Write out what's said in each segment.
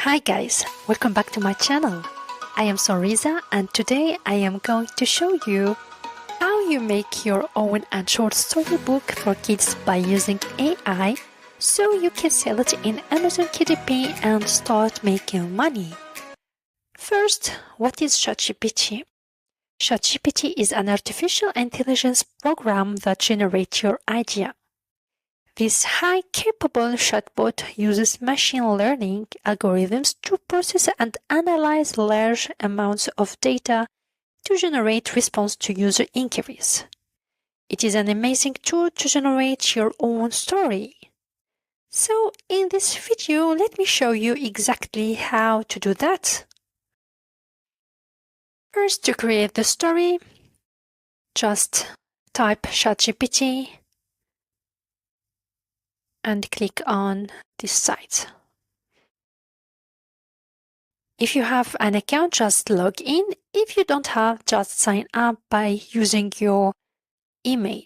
Hi guys, welcome back to my channel. I am Sonrisa and today I am going to show you how you make your own and short storybook for kids by using AI so you can sell it in Amazon KDP and start making money. First, what is ChatGPT? ChatGPT is an artificial intelligence program that generates your idea. This high-capable chatbot uses machine learning algorithms to process and analyze large amounts of data to generate response to user inquiries. It is an amazing tool to generate your own story. So in this video, let me show you exactly how to do that. First, to create the story, just type ChatGPT and click on this site. If you have an account, just log in. If you don't have, just sign up by using your email.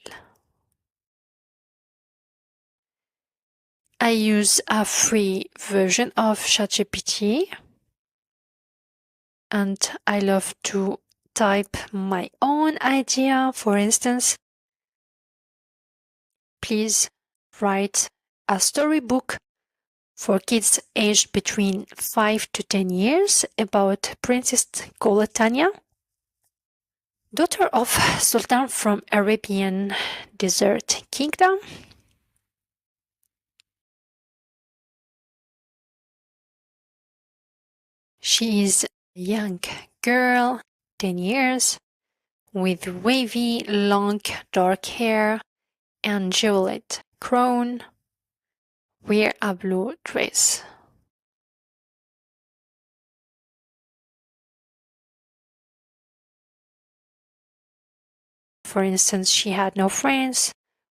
I use a free version of ChatGPT and I love to type my own idea. For instance, please write a storybook for kids aged between 5 to 10 years about Princess called Tanya, daughter of Sultan from Arabian Desert Kingdom. She is a young girl, 10 years, with wavy, long, dark hair and jeweled crown, wear a blue dress. For instance, she had no friends.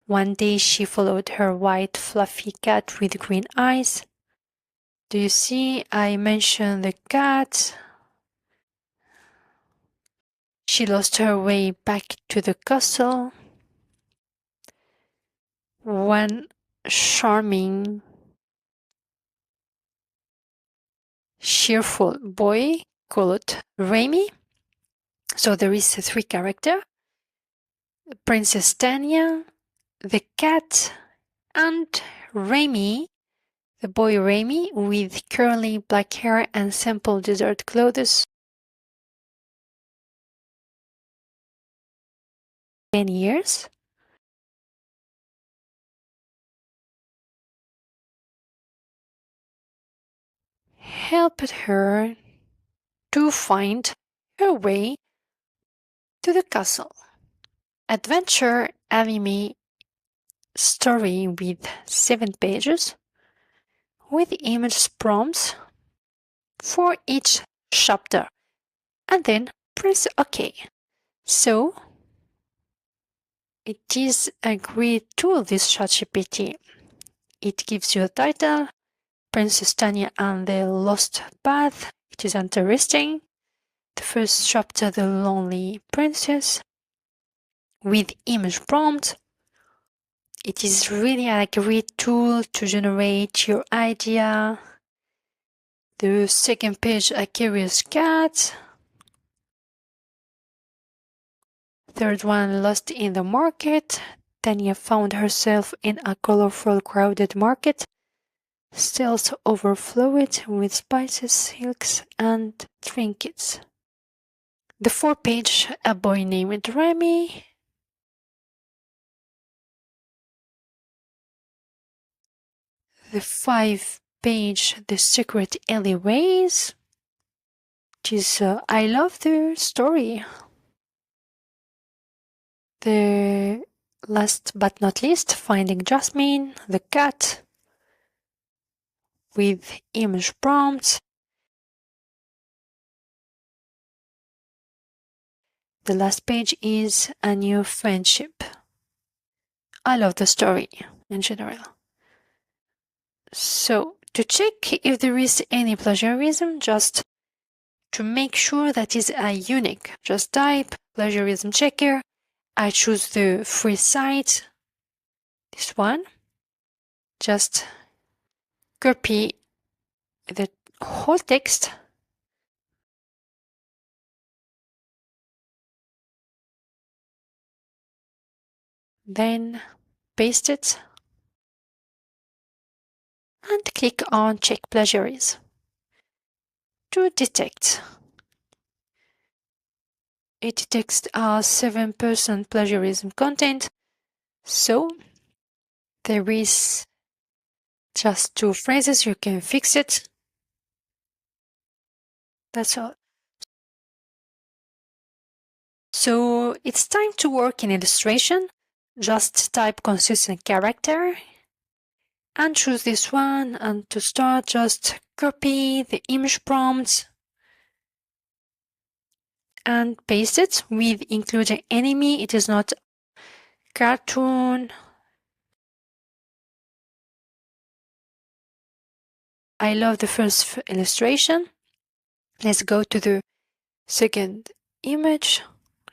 One day she followed her white fluffy cat with green eyes. Do you see? I mentioned the cat. She lost her way back to the castle. One charming, cheerful boy called Remy. So there is a three character: Princess Tanya, the cat, and Remy, the boy Remy, with curly black hair and simple desert clothes. 10 years. Helped her to find her way to the castle. Adventure anime story with 7 pages with image prompts for each chapter, and then press OK. So it is a great tool, this ChatGPT. It gives you a title, Princess Tanya and the Lost Path. It is interesting. The first chapter, The Lonely Princess, with image prompt. It is really a great tool to generate your idea. The second page, A Curious Cat. Third one, Lost in the Market. Tanya found herself in a colorful, crowded market. Stalls overflowed with spices, silks, and trinkets. The 4-page, A Boy Named Remy. The 5-page, The Secret Alleyways. Which is, I love the story. The last but not least, Finding Jasmine, the cat, with image prompts. The last page is A New Friendship. I love the story in general. So, to check if there is any plagiarism, just to make sure that is a unique, just type Plagiarism Checker. I choose the free site, this one. Just copy whole text, then paste it and click on Check Plagiarism to detect. It detects 7% plagiarism content, so there is just 2 phrases, you can fix it. That's all. So it's time to work in illustration. Just type consistent character and choose this one, and to start just copy the image prompt and paste it with including enemy. It is not cartoon. I love the first illustration. Let's go to the second image.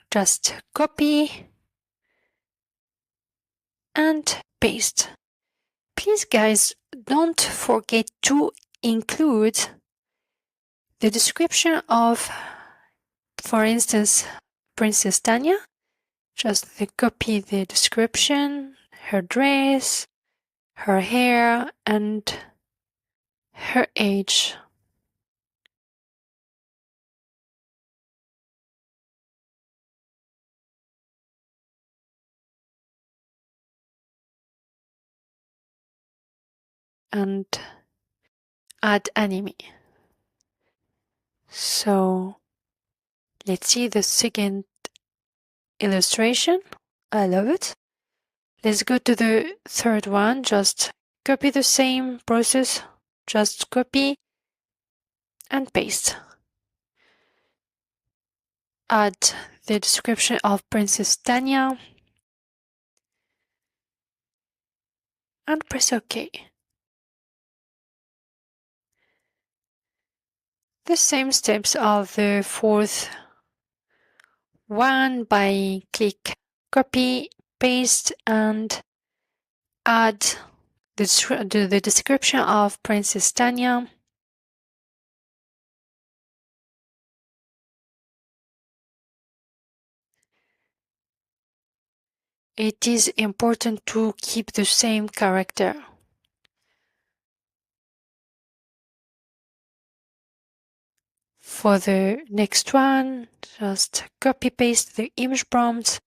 Just copy and paste. Please guys, don't forget to include the description of, for instance, Princess Tanya. Just copy the description, her dress, her hair, and her age. And add anime. So let's see the second illustration. I love it. Let's go to the third one. Just copy the same process. Just copy and paste. Add the description of Princess Tanya and press OK. The same steps of the fourth one by click copy, paste, and add the description of Princess Tanya. It is important to keep the same character. For the next one, just copy paste the image prompt,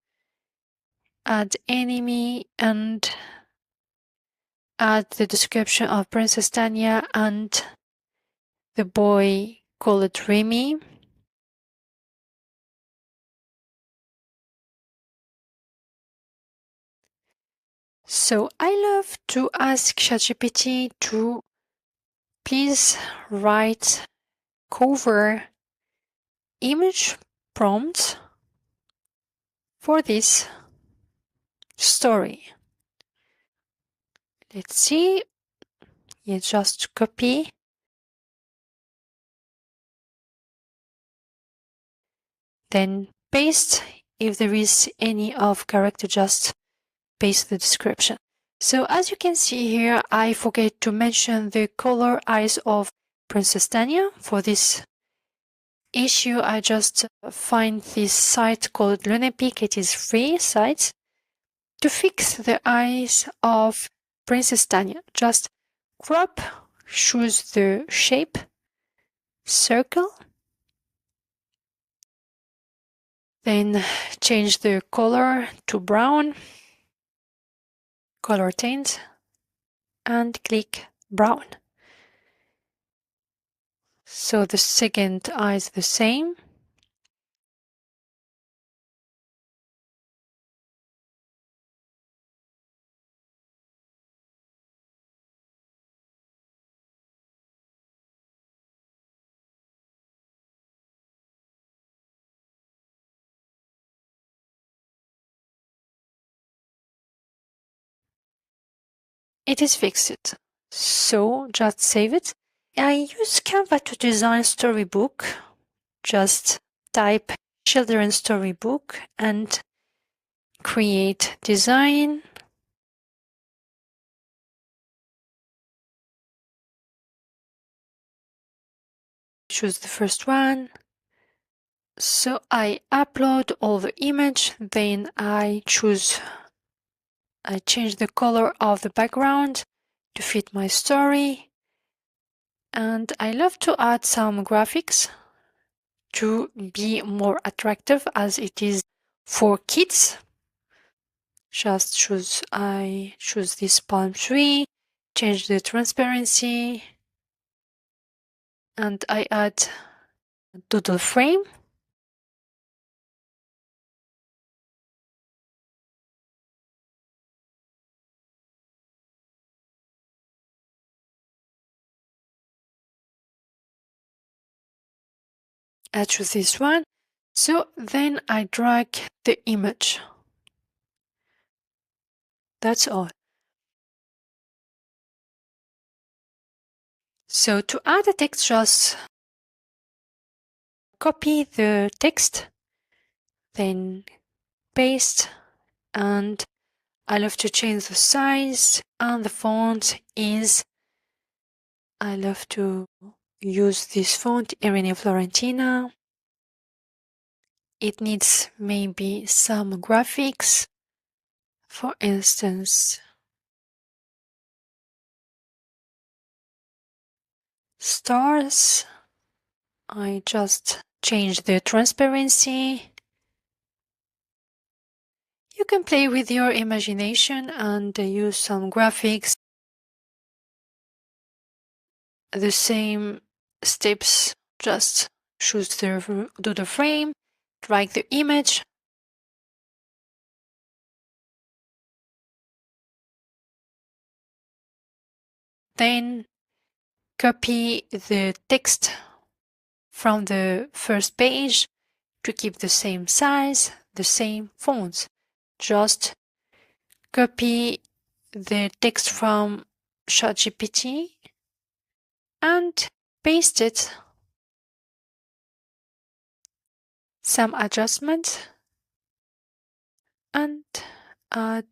add enemy, and add the description of Princess Tanya and the boy called Remy. So I love to ask ChatGPT to please write cover image prompt for this story. Let's see. You just copy. Then paste. If there is any off character, just paste the description. So as you can see here, I forget to mention the color eyes of Princess Tanya. For this issue, I just find this site called Lunapic. It is free site. To fix the eyes of Princess Tanya, just crop, choose the shape, circle, then change the color to brown, color tint, and click brown. So the second eye is the same. It is fixed. So just save it. I use Canva to design StoryBook. Just type children's StoryBook and create design. choose the first one. So I upload all the image, then I change the color of the background to fit my story. And I love to add some graphics to be more attractive as it is for kids. I choose this palm tree, change the transparency, and I add a doodle frame. I choose this one. So then I drag the image. That's all. So to add a text, just copy the text, then paste, and I love to change the size, and the font is, I love to use this font, Irene Florentina. It needs maybe some graphics. For instance, stars. I just change the transparency. You can play with your imagination and use some graphics. The same steps, just do the frame, drag the image, then copy the text from the first page to keep the same size, the same fonts. Just copy the text from ChatGPT and paste it. Some adjustments, and I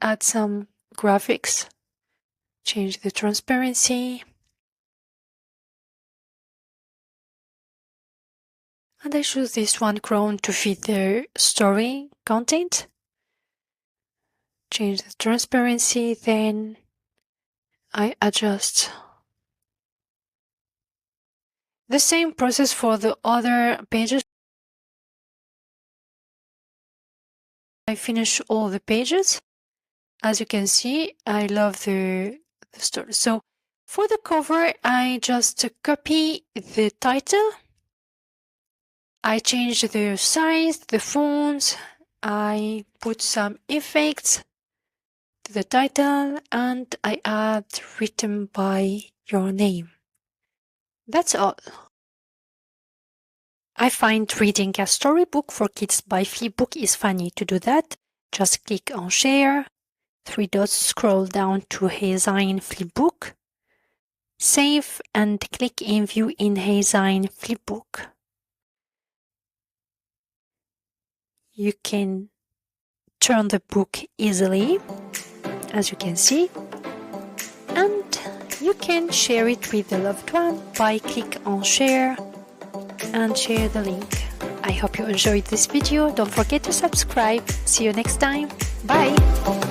add some graphics, change the transparency, and I choose this one crown to fit the story content. Change the transparency, then I adjust. The same process for the other pages. I finish all the pages. As you can see, I love the story. So for the cover, I just copy the title. I change the size, the fonts. I put some effects to the title, and I add written by your name. That's all. I find reading a storybook for kids by Flipbook is funny. To do that, just click on Share, 3 dots, scroll down to Design Flipbook, save, and click in View in Design Flipbook. You can turn the book easily, as you can see, and you can share it with a loved one by click on Share and share the link. I hope you enjoyed this video. Don't forget to subscribe. See you next time. Bye!